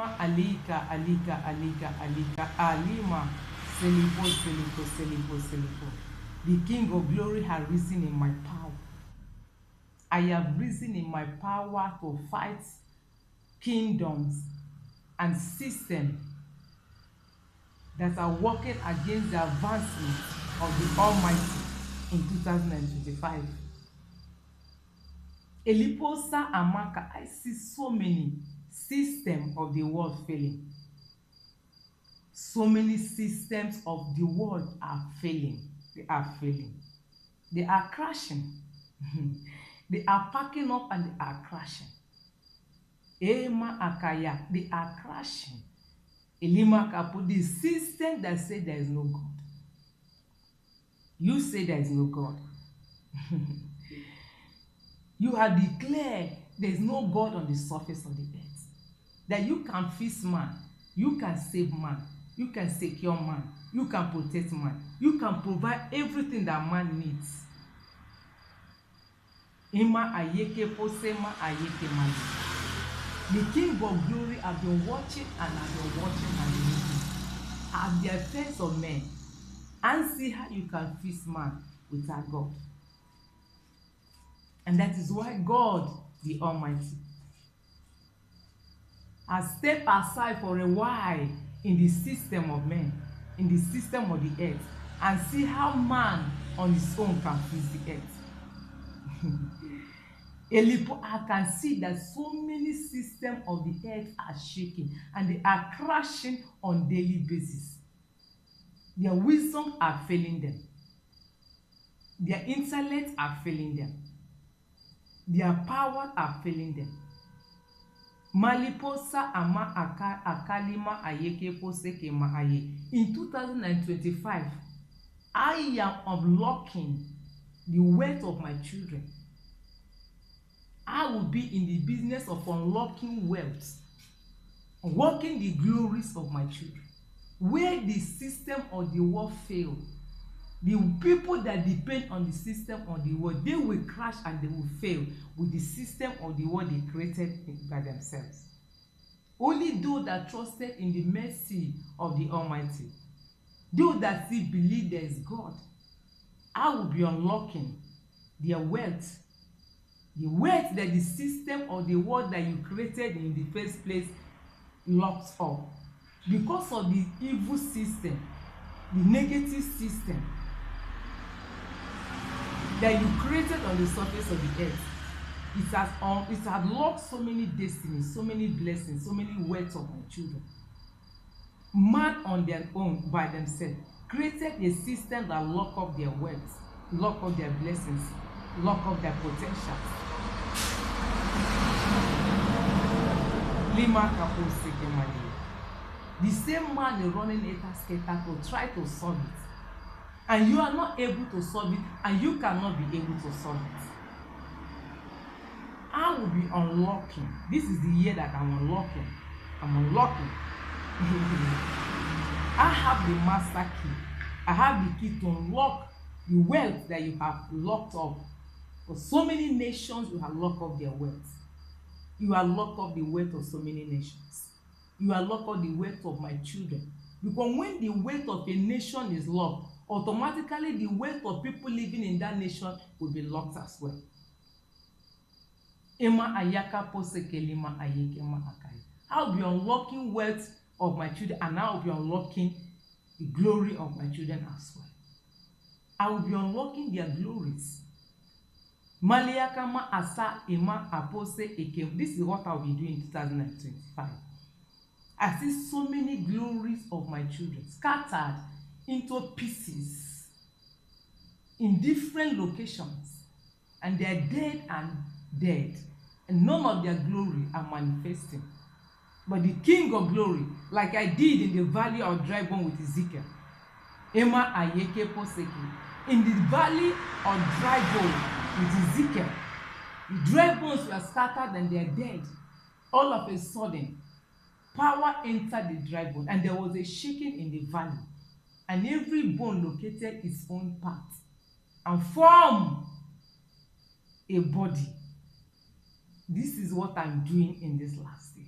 Alima, Alika, Alika, Alika, Alika, Alima, Selipo, Selipo, Selipo, Selipo. The King of Glory has risen in my power. I have risen in my power to fight kingdoms and systems that are working against the advancement of the Almighty in 2025. Eliposa Amaka, I see so many systems of the world failing. So many systems of the world are failing. They are failing. They are crashing. They are packing up and they are crashing. Ema Akaya, they are crashing. Elima Kapo, the system that say there is no God. You say there is no God. You have declared there is no God on the surface of the earth. That you can fix man, you can save man, you can secure man, you can protect man, you can provide everything that man needs. Ema ayeke posema ayeke mani. The King of Glory have been watching and have been watching and looking at the affairs of men and see how you can fix man without God. And that is why God, the Almighty, has stepped aside for a while in the system of men, in the system of the earth, and see how man on his own can fix the earth. I can see that so many systems of the earth are shaking and they are crashing on daily basis. Their wisdom are failing them. Their intellect are failing them. Their power are failing them. Maliposa ama akalima ayeke poseke ma aye. In 2025, I am unlocking the wealth of my children. I will be in the business of unlocking wealth, unlocking the glories of my children. Where the system of the world fail, the people that depend on the system of the world, they will crash and they will fail with the system of the world they created by themselves. Only those that trusted in the mercy of the Almighty, those that still believe there is God, I will be unlocking their wealth. The wealth that the system of the world that you created in the first place locks up. Because of the evil system, the negative system that you created on the surface of the earth, it has locked so many destinies, so many blessings, so many wealth of my children. Man on their own, by themselves, created a system that lock up their wealth, lock up their blessings, lock up their potential. Lima Kapo Sekemali. The same man is running a skater to try to solve it. And you are not able to solve it, and you cannot be able to solve it. I will be unlocking. This is the year that I'm unlocking. I'm unlocking. I have the master key. I have the key to unlock the wealth that you have locked up. For so many nations, you have locked up their wealth. You have locked up the wealth of so many nations. You have locked up the wealth of my children. Because when the wealth of a nation is locked, automatically the wealth of people living in that nation will be locked as well. Ema ayaka posekelima ayekema akai. I'll be unlocking wealth of my children, and I'll be unlocking the glory of my children as well. I will be unlocking their glories. Maliakama asa ema apose ekem. This is what I'll be doing in 2025. I see so many glories of my children scattered into pieces in different locations, and they are dead and dead, and none of their glory are manifesting. But the King of Glory, like I did in the valley of dry bone with Ezekiel, Ema ayeke poseki, in the valley of dry bone with Ezekiel, the dry bones were scattered and they are dead. All of a sudden, power entered the dry bone, and there was a shaking in the valley, and every bone located its own part and formed a body. This is what I'm doing in this last day.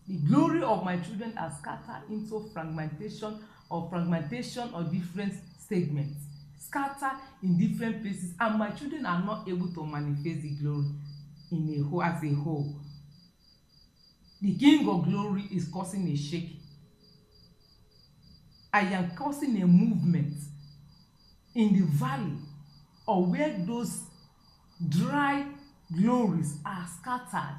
The glory of my children are scattered into fragmentation or different segments, scattered in different places, and my children are not able to manifest the glory in a whole as a whole. The King of Glory is causing a shaking. I am causing a movement in the valley, or where those dry glories are scattered,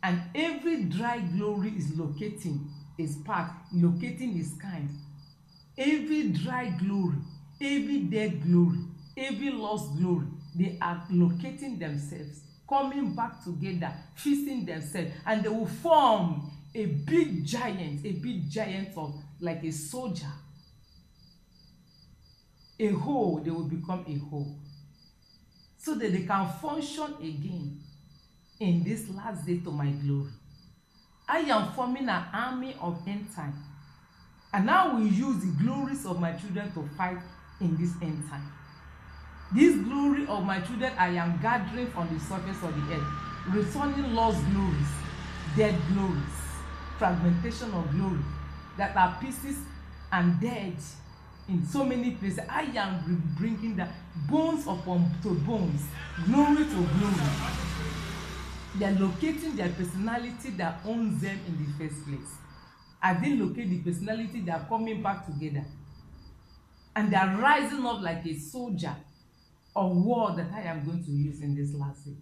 and every dry glory is locating its path, locating its kind. Every dry glory, every dead glory, every lost glory, they are locating themselves, coming back together, feasting themselves, and they will form a big giant of like a soldier. A whole, they will become a whole, so that they can function again in this last day to my glory. I am forming an army of end time, and I will use the glories of my children to fight in this end time. This glory of my children I am gathering on the surface of the earth, returning lost glories, dead glories, fragmentation of glory that are pieces and dead in so many places. I am bringing the bones upon to bones, glory to glory. They are locating their personality that owns them in the first place. As they locate the personality, they are coming back together, and they are rising up like a soldier of war that I am going to use in this last day.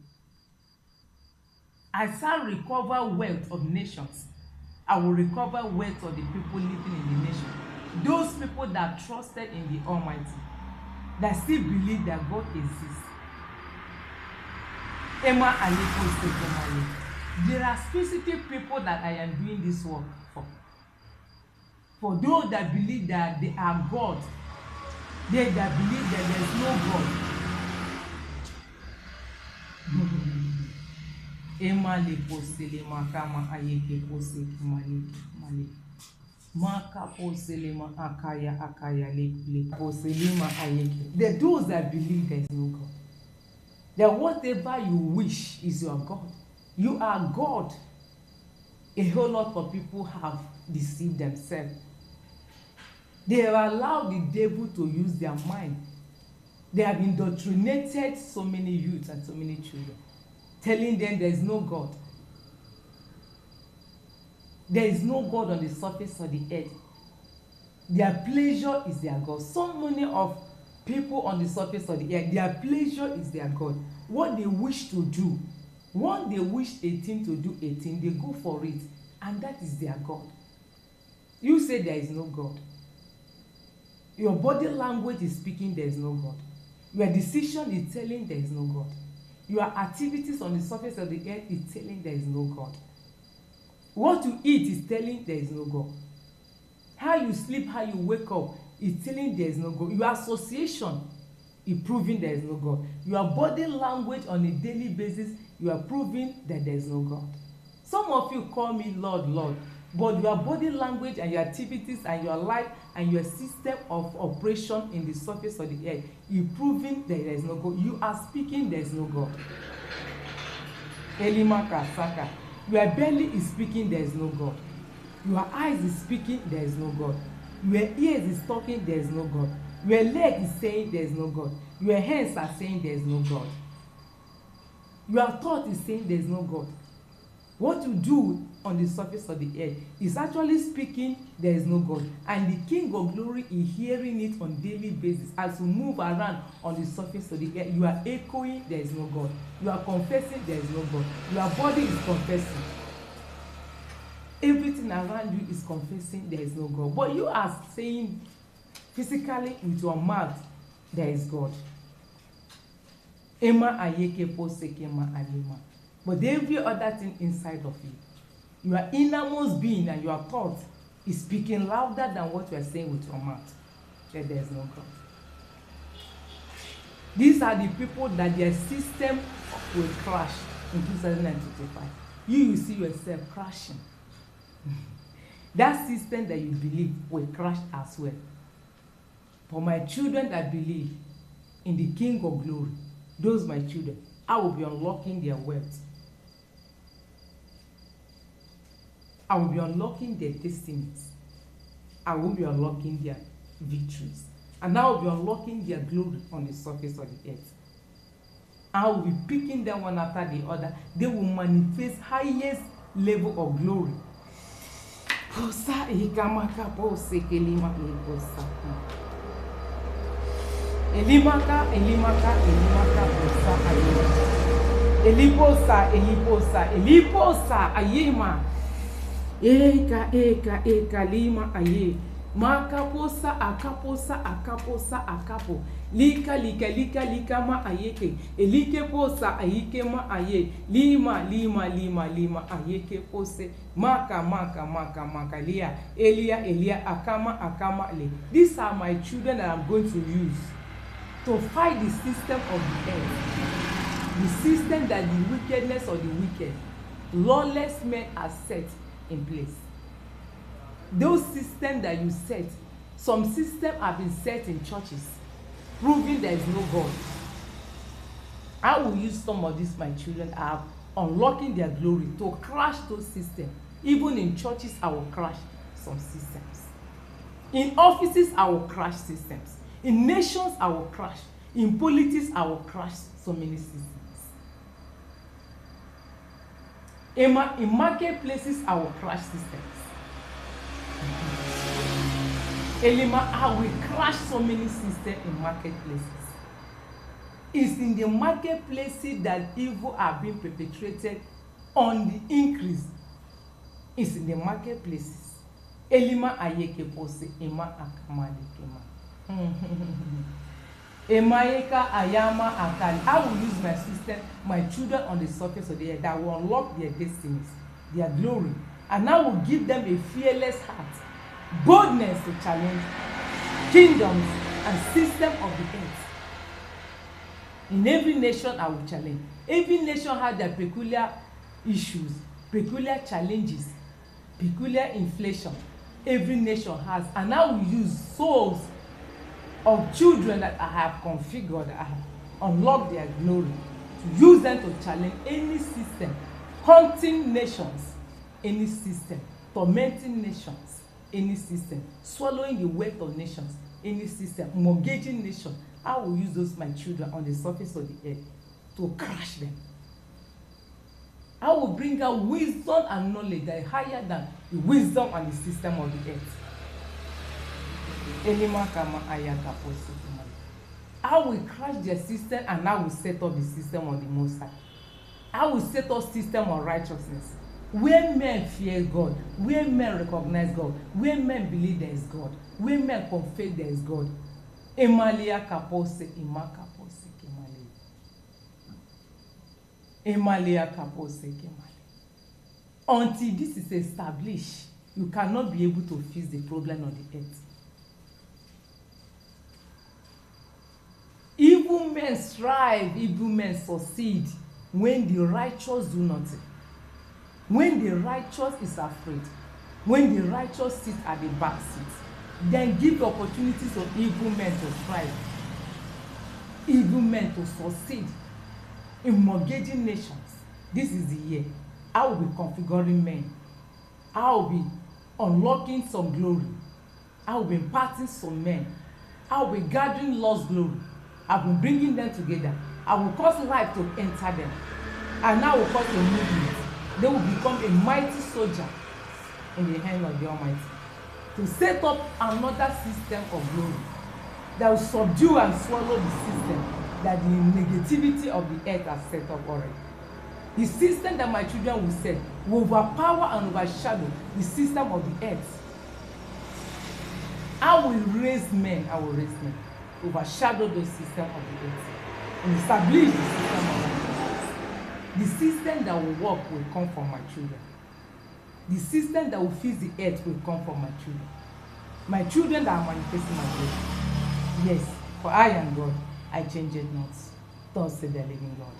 I shall recover wealth of nations. I will recover wealth of the people living in the nation. Those people that trusted in the Almighty, that still believe that God exists. There are specific people that I am doing this work for. For those that believe that they are God, they that believe that there is no God. Emale posele makama ayeke poseke male maka posele ma akaya le posele ma ayeke. There are those that believe there is no God. That whatever you wish is your God. You are God. A whole lot of people have deceived themselves. They have allowed the devil to use their mind. They have indoctrinated so many youth and so many children, telling them there is no God. There is no God on the surface of the earth. Their pleasure is their God. So many of people on the surface of the earth, their pleasure is their God. What they wish to do, when they wish a thing to do a thing, they go for it, and that is their God. You say there is no God. Your body language is speaking there is no God. Your decision is telling there is no God. Your activities on the surface of the earth is telling there is no God. What you eat is telling there is no God. How you sleep, how you wake up is telling there is no God. Your association is proving there is no God. Your body language on a daily basis, you are proving that there is no God. Some of you call me Lord, Lord, but your body language and your activities and your life and your system of operation in the surface of the earth is proving that there is no God. You are speaking there is no God. Elimaka Saka. Your belly is speaking there is no God. Your eyes is speaking there is no God. Your ears is talking there is no God. Your leg is saying there is no God. Your hands are saying there is no God. Your thought is saying there is no God. What you do on the surface of the earth is actually speaking there is no God, and the King of Glory is hearing it on daily basis. As you move around on the surface of the earth, you are echoing there is no God. You are confessing there is no God. Your body is confessing. Everything around you is confessing there is no God, but you are saying physically with your mouth there is God. Ema ayeke poseke ma alima. But every other thing inside of you, your innermost being and your thought is speaking louder than what you are saying with your mouth, that there is no God. These are the people that their system will crash in 2025. You see yourself crashing. That system that you believe will crash as well. For my children that believe in the King of Glory, those my children, I will be unlocking their wealth. I will be unlocking their destinies. I will be unlocking their victories. And I will be unlocking their glory on the surface of the earth. I will be picking them one after the other. They will manifest highest level of glory. Elimaka, Eliposa, Ayema. Eka, lima, aye. Makaposa, akapo. Lika, ma, ayeke. Elikeposa, ayikema, aye. Lima, ayeke pose. Maka, Elia, akama, le. These are my children that I'm going to use to fight the system of the earth. The system that the wickedness of the wicked, lawless men are set in place. Those systems that you set, some systems have been set in churches, proving there is no God. I will use some of these, my children are unlocking their glory to crash those systems. Even in churches, I will crash some systems. In offices, I will crash systems. In nations, I will crash. In politics, I will crash so many systems. In marketplaces, I will crash systems. I will crash so many systems in marketplaces. It's in the marketplaces that evil are being perpetrated on the increase. It's in the marketplaces. Elima ayeke pose, ema akamali kema. Emayeka ayama akali. I will use my system, my children on the surface of the earth that will unlock their destinies, their glory, and I will give them a fearless heart, boldness to challenge kingdoms and system of the earth. In every nation, I will challenge. Every nation has their peculiar issues, peculiar challenges, peculiar inflation. Every nation has, and I will use souls of children that I have configured, I have unlocked their glory, to use them to challenge any system, haunting nations, any system, tormenting nations, any system, swallowing the wealth of nations, any system, mortgaging nations. I will use those, my children, on the surface of the earth to crush them. I will bring out wisdom and knowledge that is higher than the wisdom and the system of the earth. I will crush their system and I will set up the system of the Most High. I will set up system of righteousness where men fear God, where men recognize God, where men believe there is God, where men confess there is God. Emalia kapose, imakapose kemale. Emalia kapose kemale. Until this is established, you cannot be able to fix the problem on the earth. Evil men strive, evil men succeed when the righteous do nothing. When the righteous is afraid, when the righteous sit at the back seat, then give opportunities for evil men to thrive, evil men to succeed in mortgaging nations. This is the year. I will be configuring men. I will be unlocking some glory. I will be imparting some men. I will be gathering lost glory. I will be bringing them together. I will cause life to enter them. And I will cause a movement. They will become a mighty soldier in the hand of the Almighty to set up another system of glory that will subdue and swallow the system that the negativity of the earth has set up already. The system that my children will set will overpower and overshadow the system of the earth. I will raise men, to overshadow the system of the earth and establish the system of the earth. The system that will work will come from my children. The system that will fix the earth will come from my children. My children that are manifesting my glory. Yes, for I am God, I change it not. Thus said the living God.